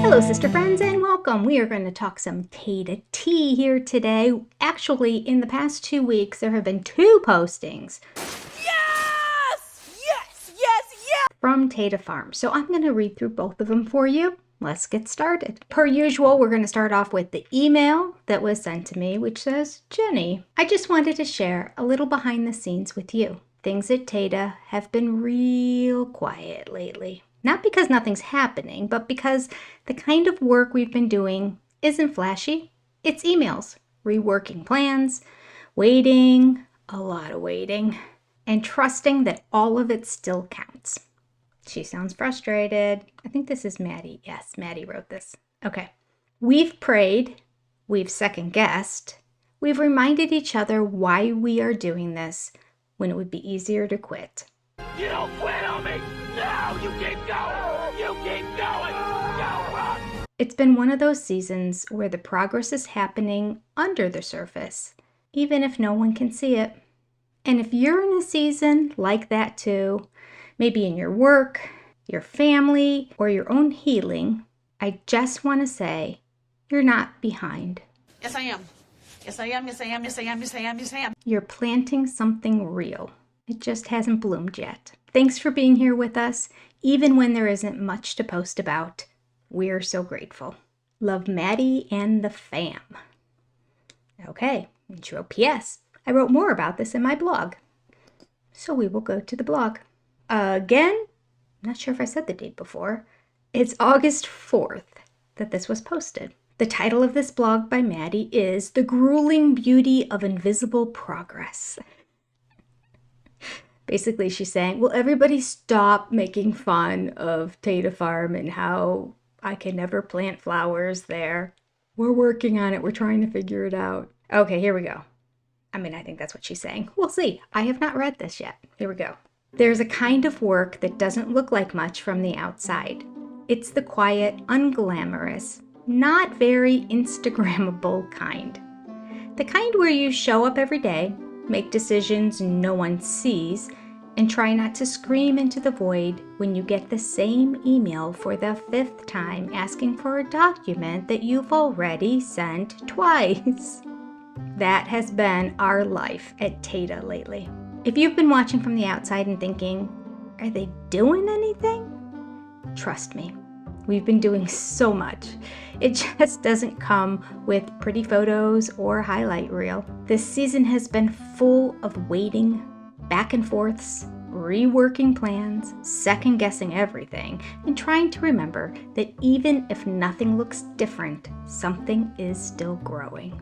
Hello, sister friends, and welcome. We are going to talk some Taeda tea here today. Actually, in the past 2 weeks, there have been 2 postings. Yes! From Taeda Farms. So I'm going to read through both of them for you. Let's get started. Per usual, we're going to start off with the email that was sent to me, which says, Jenny, I just wanted to share a little behind the scenes with you. Things at Taeda have been real quiet lately. Not because nothing's happening, but because the kind of work we've been doing isn't flashy. It's emails, reworking plans, waiting, a lot of waiting, and trusting that all of it still counts. She sounds frustrated. I think this is Maddie. Yes, Maddie wrote this. Okay. We've prayed, we've second-guessed, we've reminded each other why we are doing this when it would be easier to quit. You don't quit on me! No! You keep going! You keep going! Go run! It's been one of those seasons where the progress is happening under the surface, even if no one can see it. And if you're in a season like that too, maybe in your work, your family, or your own healing, I just want to say, you're not behind. Yes, I am. Yes, I am. Yes, I am. Yes, I am. Yes, I am. Yes, I am. You're planting something real. It just hasn't bloomed yet. Thanks for being here with us, even when there isn't much to post about. We're so grateful. Love, Maddie and the fam. Okay, and she wrote, P.S. I wrote more about this in my blog. So we will go to the blog. Again, I'm not sure if I said the date before. It's August 4th that this was posted. The title of this blog by Maddie is The Grueling Beauty of Invisible Progress. Basically, she's saying, will everybody stop making fun of Taeda Farm and how I can never plant flowers there? We're working on it. We're trying to figure it out. Okay, here we go. I think that's what she's saying. We'll see. I have not read this yet. Here we go. There's a kind of work that doesn't look like much from the outside. It's the quiet, unglamorous, not very Instagrammable kind. The kind where you show up every day, make decisions no one sees, and try not to scream into the void when you get the same email for the 5th time asking for a document that you've already sent twice. That has been our life at Taeda lately. If you've been watching from the outside and thinking, are they doing anything? Trust me, we've been doing so much. It just doesn't come with pretty photos or highlight reel. This season has been full of waiting, back and forths, reworking plans, second-guessing everything, and trying to remember that even if nothing looks different, something is still growing.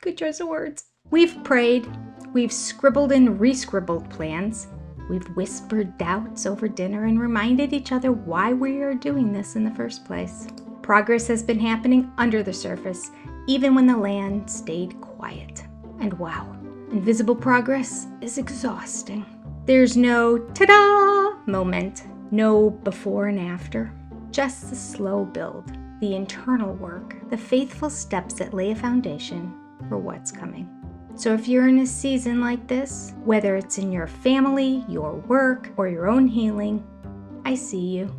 Good choice of words. We've prayed, we've scribbled and re-scribbled plans, we've whispered doubts over dinner and reminded each other why we are doing this in the first place. Progress has been happening under the surface, even when the land stayed quiet. And wow, invisible progress is exhausting. There's no ta-da moment, no before and after, just the slow build, the internal work, the faithful steps that lay a foundation for what's coming. So if you're in a season like this, whether it's in your family, your work, or your own healing, I see you.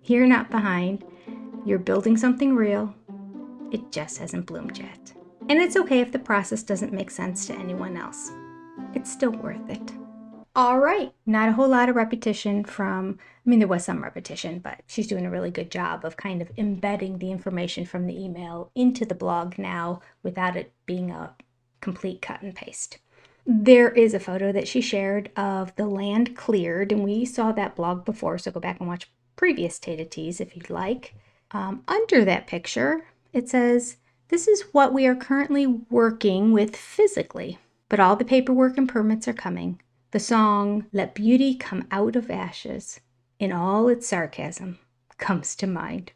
You're not behind. You're building something real. It just hasn't bloomed yet. And it's okay if the process doesn't make sense to anyone else. It's still worth it. All right, not a whole lot of repetition there was some repetition, but she's doing a really good job of kind of embedding the information from the email into the blog now without it being a complete cut and paste. There is a photo that she shared of the land cleared, and we saw that blog before, so go back and watch previous Taeda Teas if you'd like. Under that picture, it says, this is what we are currently working with physically, but all the paperwork and permits are coming. The song, Let Beauty Come Out of Ashes, in all its sarcasm, comes to mind.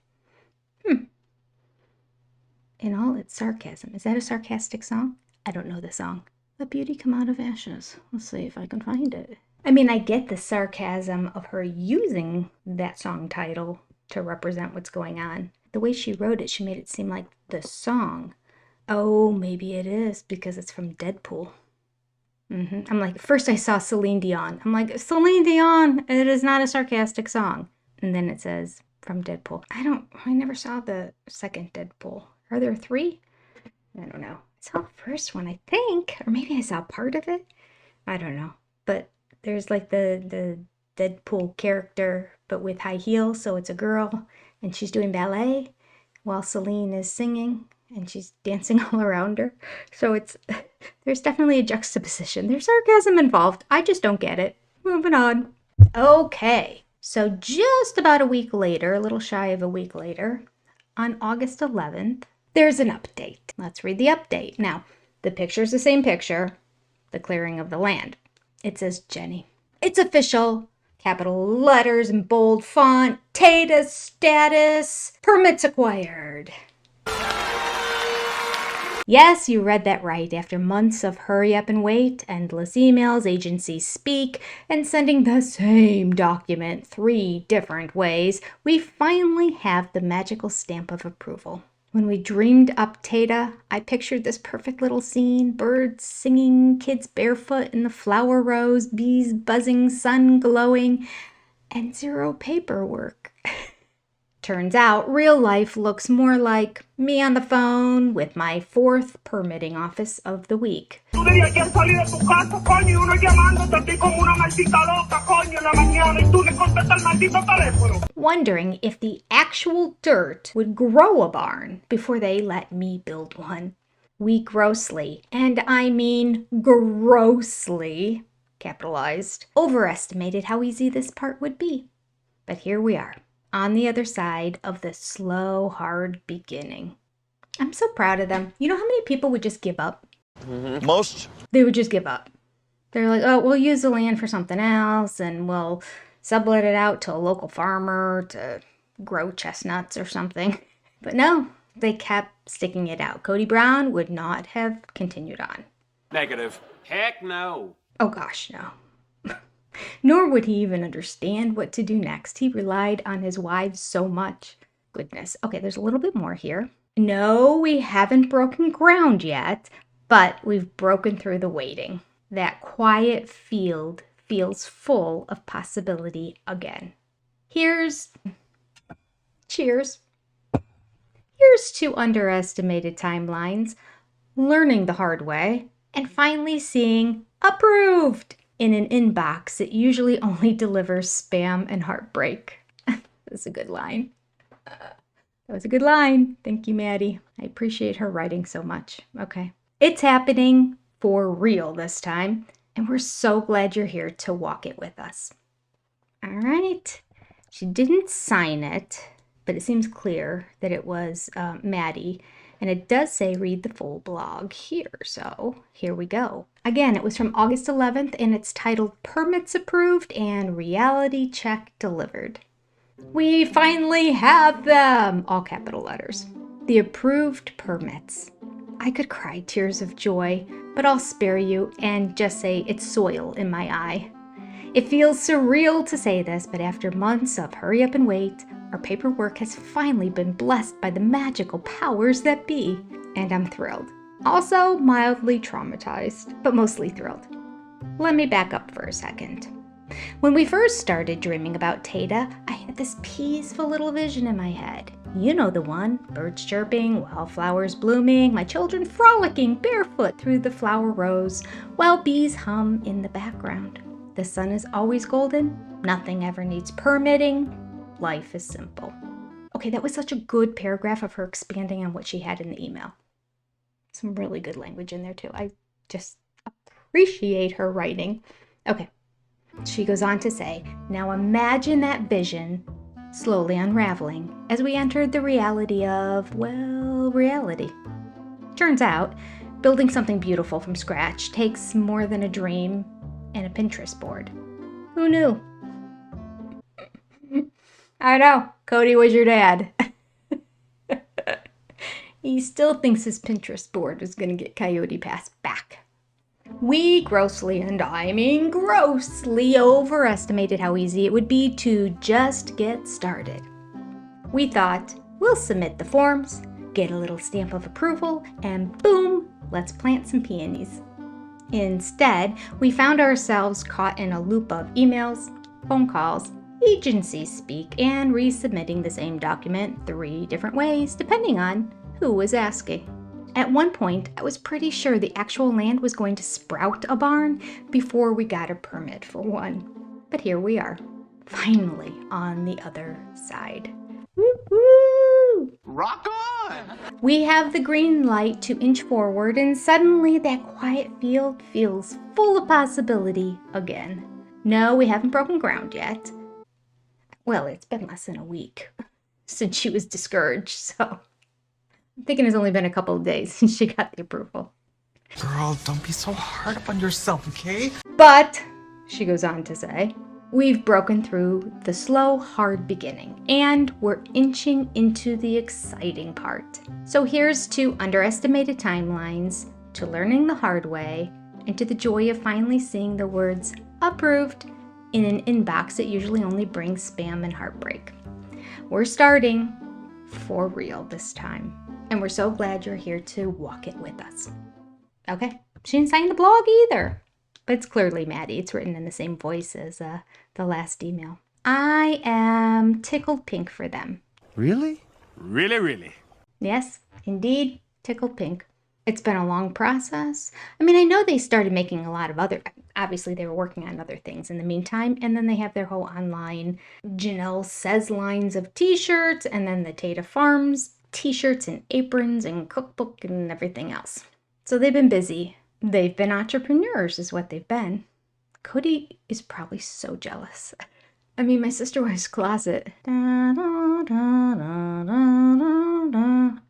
In all its sarcasm. Is that a sarcastic song? I don't know the song. Let beauty come out of ashes. Let's see if I can find it. I get the sarcasm of her using that song title to represent what's going on. The way she wrote it, she made it seem like the song. Oh, maybe it is because it's from Deadpool. I'm like, first I saw Celine Dion. I'm like, Celine Dion, it is not a sarcastic song. And then it says, from Deadpool. I never saw the second Deadpool. Are there 3? I don't know. I saw the first one, I think. Or maybe I saw part of it. I don't know. But there's like the Deadpool character, but with high heels, so it's a girl, and she's doing ballet while Celine is singing, and she's dancing all around her. So there's definitely a juxtaposition. There's sarcasm involved. I just don't get it. Moving on. Okay, so just about a week later, a little shy of a week later, on August 11th, there's an update. Let's read the update. Now, the picture's the same picture, the clearing of the land. It says, Jenny, it's official. Capital letters in bold font. Taeda status. Permits acquired. Yes, you read that right. After months of hurry up and wait, endless emails, agencies speak, and sending the same document 3 different ways, we finally have the magical stamp of approval. When we dreamed up Taeda, I pictured this perfect little scene, birds singing, kids barefoot in the flower rows, bees buzzing, sun glowing, and 0 paperwork. Turns out, real life looks more like me on the phone with my 4th permitting office of the week. Wondering if the actual dirt would grow a barn before they let me build one. We grossly, and I mean grossly, capitalized, overestimated how easy this part would be. But here we are, on the other side of the slow, hard beginning. I'm so proud of them. You know how many people would just give up? Most? They would just give up. They're like, oh, we'll use the land for something else, and we'll sublet it out to a local farmer to grow chestnuts or something. But no, they kept sticking it out. Cody Brown would not have continued on. Negative. Heck no. Oh gosh, no. Nor would he even understand what to do next. He relied on his wives so much. Goodness. Okay, there's a little bit more here. No, we haven't broken ground yet, but we've broken through the waiting. That quiet field feels full of possibility again. Cheers. Here's 2 underestimated timelines, learning the hard way, and finally seeing approved in an inbox that usually only delivers spam and heartbreak. That's a good line. That was a good line. Thank you, Maddie. I appreciate her writing so much. Okay. It's happening for real this time, and we're so glad you're here to walk it with us. All right. She didn't sign it, but it seems clear that it was Maddie. And it does say read the full blog here, so here we go. Again, it was from August 11th, and it's titled Permits Approved and Reality Check Delivered. We finally have them! All capital letters. The approved permits. I could cry tears of joy, but I'll spare you and just say it's soil in my eye. It feels surreal to say this, but after months of hurry up and wait, our paperwork has finally been blessed by the magical powers that be, and I'm thrilled. Also mildly traumatized, but mostly thrilled. Let me back up for a second. When we first started dreaming about Taeda, I had this peaceful little vision in my head. You know the one, birds chirping, wildflowers blooming, my children frolicking barefoot through the flower rows, while bees hum in the background. The sun is always golden, nothing ever needs permitting, life is simple. Okay, that was such a good paragraph of her expanding on what she had in the email. Some really good language in there too. I just appreciate her writing. Okay, she goes on to say, now imagine that vision slowly unraveling as we entered the reality of, well, reality. Turns out, building something beautiful from scratch takes more than a dream and a Pinterest board. Who knew? I know, Cody was your dad. He still thinks his Pinterest board is going to get Coyote Pass back. We grossly, and I mean grossly, overestimated how easy it would be to just get started. We thought, we'll submit the forms, get a little stamp of approval, and boom, let's plant some peonies. Instead, we found ourselves caught in a loop of emails, phone calls, agency speak and resubmitting the same document 3 different ways depending on who was asking. At one point, I was pretty sure the actual land was going to sprout a barn before we got a permit for one. But here we are, finally on the other side. Woo-hoo! Rock on! We have the green light to inch forward, and suddenly that quiet field feels full of possibility again. No, we haven't broken ground yet. Well, it's been less than a week since she was discouraged, so I'm thinking it's only been a couple of days since she got the approval. Girl, don't be so hard up on yourself, okay? But, she goes on to say, we've broken through the slow, hard beginning, and we're inching into the exciting part. So here's to underestimated timelines, to learning the hard way, and to the joy of finally seeing the words approved in an inbox that usually only brings spam and heartbreak. We're starting for real this time, and we're so glad you're here to walk it with us. Okay, she didn't sign the blog either. But it's clearly Maddie. It's written in the same voice as the last email. I am tickled pink for them. Really? Really? Yes, indeed, tickled pink. It's been a long process. I mean, I know they started making a lot of obviously they were working on other things in the meantime, and then they have their whole online Janelle Says lines of t-shirts, and then the Taeda Farms t-shirts and aprons and cookbook and everything else. So they've been busy. They've been entrepreneurs is what they've been. Cody is probably so jealous. I mean, my sister-wives' closet. I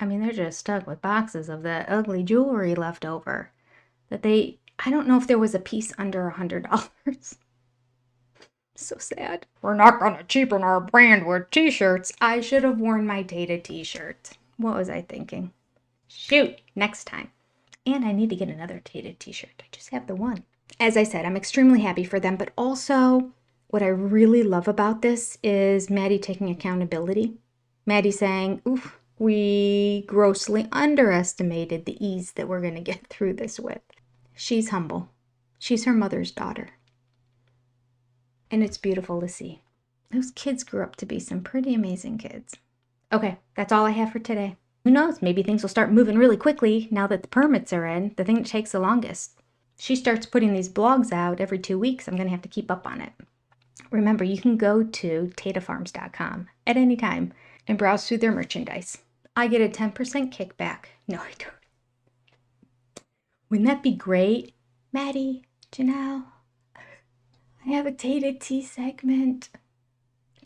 mean, they're just stuck with boxes of that ugly jewelry left over. I don't know if there was a piece under $100. So sad. We're not gonna cheapen our brand with t-shirts. I should have worn my Taeda t-shirt. What was I thinking? Shoot, next time. And I need to get another Taeda t-shirt. I just have the one. As I said, I'm extremely happy for them, but also what I really love about this is Maddie taking accountability. Maddie saying, oof, we grossly underestimated the ease that we're going to get through this with. She's humble. She's her mother's daughter. And it's beautiful to see. Those kids grew up to be some pretty amazing kids. Okay, that's all I have for today. Who knows, maybe things will start moving really quickly now that the permits are in, the thing that takes the longest. She starts putting these blogs out every 2 weeks. I'm going to have to keep up on it. Remember, you can go to taedafarms.com at any time and browse through their merchandise. I get a 10% kickback. No, I don't. Wouldn't that be great? Maddie, Janelle, I have a Taeda tea segment.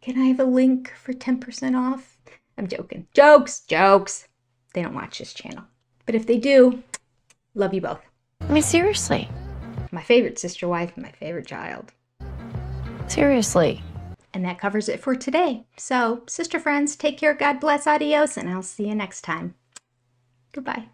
Can I have a link for 10% off? I'm joking. Jokes. They don't watch this channel. But if they do, love you both. I mean, seriously. My favorite sister wife and my favorite child. Seriously. And that covers it for today. So, sister friends, take care, God bless, adios, and I'll see you next time. Goodbye.